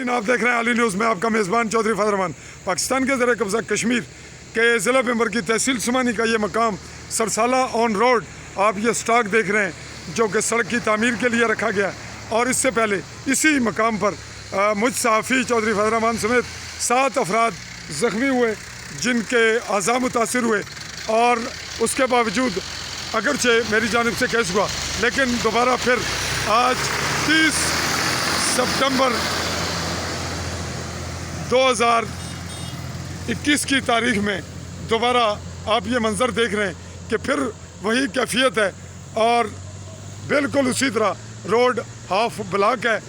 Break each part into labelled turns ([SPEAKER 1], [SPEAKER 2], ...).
[SPEAKER 1] नाज़रीन, आप देख रहे हैं आली न्यूज़ में आपका मेज़बान चौधरी फजल रहमान। पाकिस्तान के ज़र कब्ज़ा कश्मीर के ज़िला पिंबर की तहसील सुमानी का ये मकाम सरसाला ऑन रोड, आप ये स्टॉक देख रहे हैं जो कि सड़क की तामीर के लिए रखा गया। और इससे पहले इसी मकाम पर मुझ सहाफ़ी चौधरी फजल रहमान समेत 7 अफराद ज़ख्मी हुए जिनके अज़ा मुतासर हुए। और उसके बावजूद अगरचे मेरी जानिब से केस हुआ, लेकिन दोबारा फिर आज 30 सितंबर 2021 की तारीख में दोबारा आप ये मंज़र देख रहे हैं कि फिर वही कैफियत है और बिल्कुल उसी तरह रोड हाफ ब्लॉक है।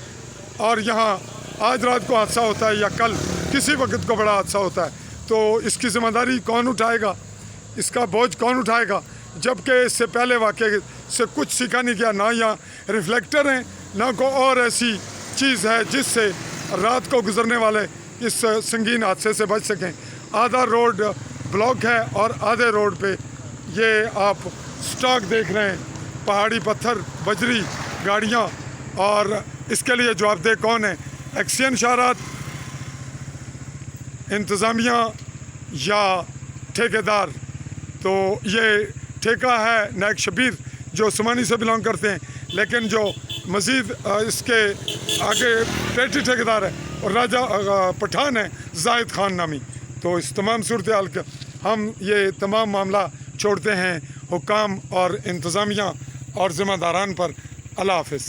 [SPEAKER 1] और यहाँ आज रात को हादसा होता है या कल किसी वक्त को बड़ा हादसा होता है, तो इसकी ज़िम्मेदारी कौन उठाएगा, इसका बोझ कौन उठाएगा? जबकि इससे पहले वाक़े से कुछ सीखा नहीं गया। ना यहाँ रिफ्लेक्टर हैं, ना कोई और ऐसी चीज़ है जिससे रात को गुजरने वाले इस संगीन हादसे से बच सकें। आधा रोड ब्लॉक है और आधे रोड पे ये आप स्टॉक देख रहे हैं, पहाड़ी पत्थर, बजरी, गाड़ियाँ। और इसके लिए जवाबदेह कौन है? एक्शन शहरात, इंतज़ामिया या ठेकेदार? तो ये ठेका है नायक शबीर जो सुमानी से बिलोंग करते हैं, लेकिन जो मज़ीद इसके आगे पेटी ठेकेदार है और राजा पठान है जाहिद खान नामी। तो इस तमाम सूरत हाल का हम ये तमाम मामला छोड़ते हैं हुकाम और इंतज़ामिया और ज़िम्मेदारान पर। अल्लाह हाफ़िज़।